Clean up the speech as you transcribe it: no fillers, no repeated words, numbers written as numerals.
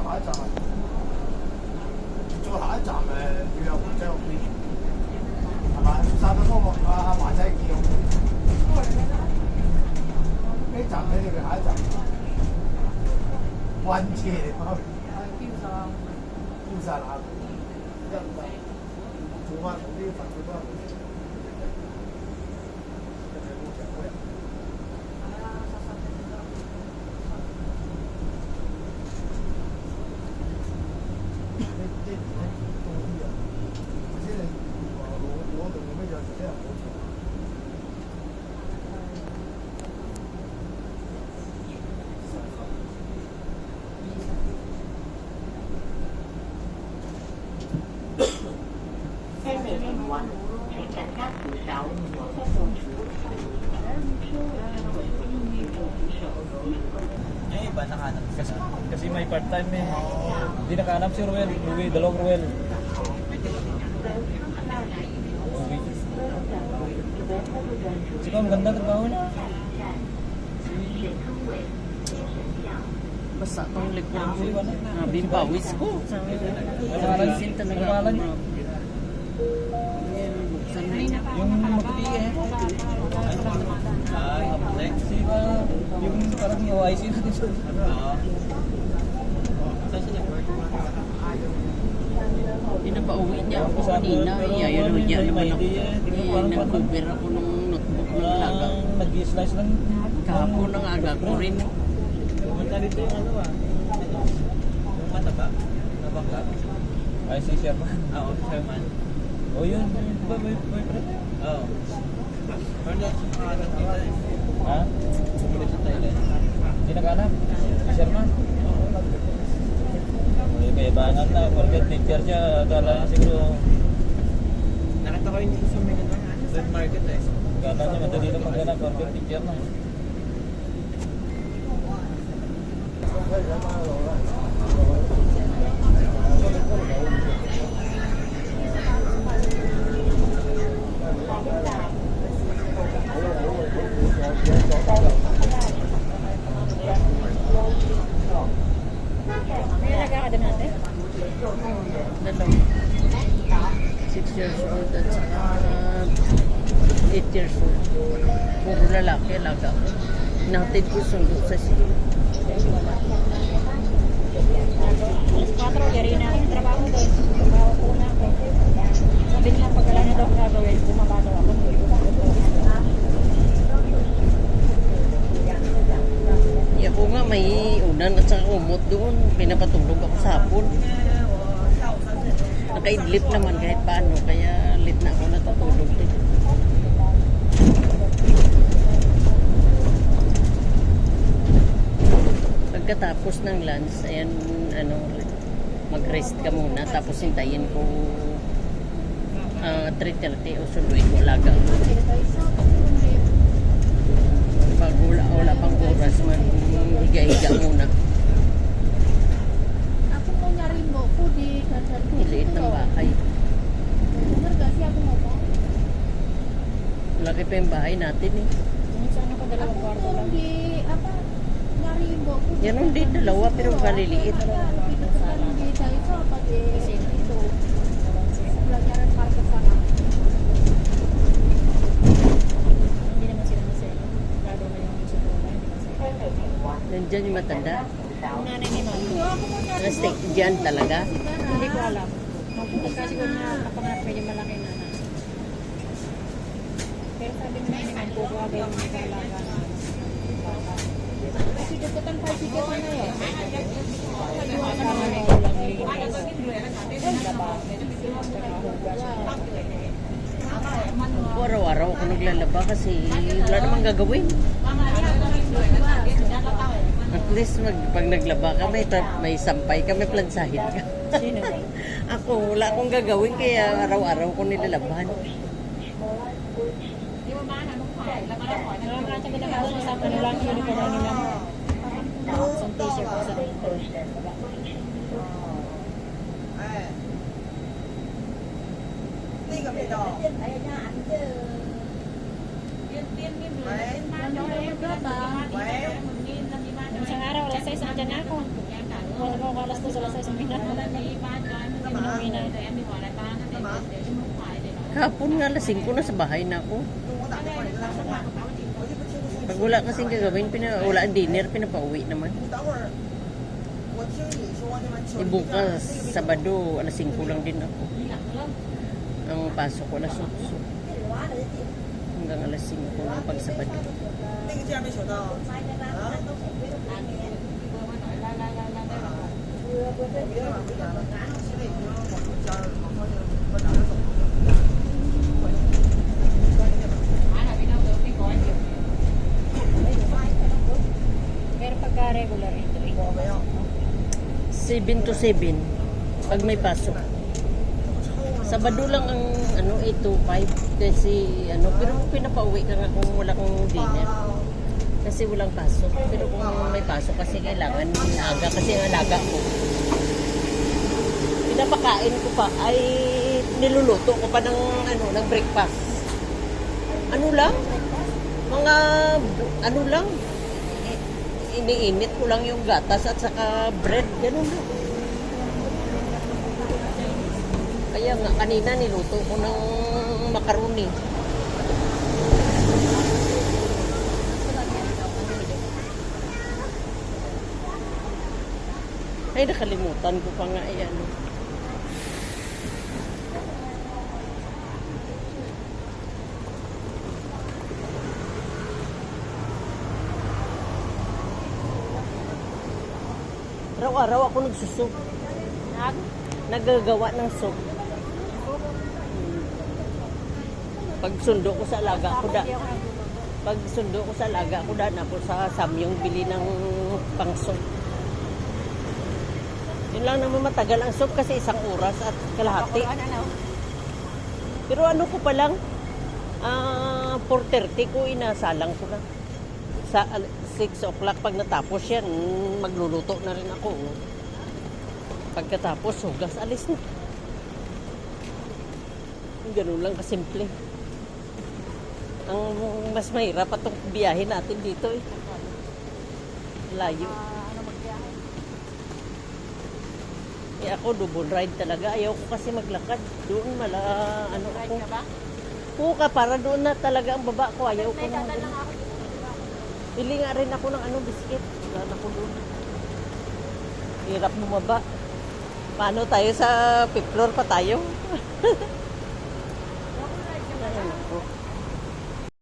下一站再下一站要有灣仔路邊，係咪？沙德福灣仔叫呢站喺你哋下一站，運車嚟講，標曬啦，做翻同啲份數都係。Yung iba nakahanap kasi may part-time eh. Hindi nakahanap si Ruel, dalawang Ruel. Sika, maganda trabaho niya. Basta itong likod ko. Bibawis ko. Alisin talaga ako. Yung maputi eh. Sika, yung parang OIC natin sa Pinapauwi niya ako kanina. Iyayalo niya naman ako. Nag-cover ako ng notebook ng laga. Nag-slice lang. Kahapon ang aga ko rin. Magkalito yung ano ah. Yung mataba. Nabangga. Ay, si Sherman. Oo, si Sherman. O yun. Diba boyfriend? Oo. Pero lang sa pangalan dito eh. Ha? Bumili sa Thailand. Hindi nakahanap? Si Sherman? May bangan na, market teacher siya, akala niya siguro. Nakita ko yung sa mga web market eh. Akala niya madali lang maghanap, market teacher na. Dalawa. 6 years old at saka 8 years old. Puro lalaki, alaga ko. Natin ko sundo sa siya. 4, yari na akong trabaho doon. Trabaho ko na ako. Sabi nila pag wala na daw gagawin, bumaba daw ako. Ako nga may unan at saka umot doon. Pinapatulog ako sa hapon. Nakaidlip naman kahit paano. Kaya lit na ako natutulog din. Pagkatapos ng lunch, ayan, mag-rest ka muna. Tapos hintayin ko 3:30 o suluin ko alaga. Pag wala pang oras, mag-higa-higa muna. Ako mo nyari mo ko di kansan ko. Liit ng bahay. Bener gak sih aku ngomong? Laki pa yung bahay natin eh. Sana ko dalawang kwarto lang. Di apa nyari mo ko. Yan hindi dalawa pero kaliliit. Di tayo sa apa di itu. Pelajaran market sana. Hindi naman sila masaya. Lalo na yung sekolah hindi masaya. Nandiyan yung matanda. Ang nanay ni Mami. Nastake dyan talaga. Hindi ko alam. Kasi ko na kapangat medyo malaki na na. Pero sabi naman ni Mami, kung wag yung mag-alaga na. Kasi dukutan pa si Kito na eh. Kasama na ulang linis. Araw-araw ako naglalaba kasi wala namang gagawin. At least pag naglaba ka, may sampay ka, may plansahin ka. Sino? Ako, wala akong gagawin kaya araw-araw ko nilalaban. Nakakata ko na ka doon, isang ano lang, uniform lang nila. Isang t-shirt ko sa isang araw, alas 6 na dyan ako. Kung ako alas 2 alas 6 uminom. Uminom. Kahapon nga lasing ko na sa bahay na ako. Pag wala kasing gagawin, wala ang dinner, pinapauwi naman. Bukas, Sabado, alas 5 lang din ako. Ang pasok ko alas 8. Hanggang alas 5 ng pag-Sabado. 那个竟然没求到啊！ Pero pagka regular ito, 7 to 7 pag may pasok. Sabado lang ang 8 to 5 kasi pero pinapauwi ka nga kung wala kang dinner. Kasi walang pasok. Pero kung may pasok kasi kailangan aga kasi ang alaga ko. Pinapakain ko pa ay niluluto ko pa ng ng breakfast. Ano lang? Mga lang? Iniinit ko lang yung gatas at saka bread, ganun lang. Kaya nga, kanina niluto ko ng macaroni. Ay, nakalimutan ko pa nga yan. Araw-araw ako nagsusoup. Nagagawa ng soup. Pag sundo ko sa alaga ko na ako sa Samyong bili ng pang-soup. Yun lang naman matagal ang soup kasi 1 oras at kalahati. Pero ko pa lang 4:30 ko inasalang ko na. Sa 6 o'clock pag natapos yan, magluluto na rin ako. Pagkatapos, hugas, alis na. Ganun lang kasimple. Ang mas mahirap itong biyahe natin dito eh. Layo. Eh ako, double ride talaga. Ayaw ko kasi maglakad. Doon ako. Puka, para doon na talaga ang baba ko. Ayaw ko na. Bili nga rin ako ng biscuit. Wala na ko doon. Hirap bumaba. Paano tayo sa 5th floor pa tayo? Ay, naku.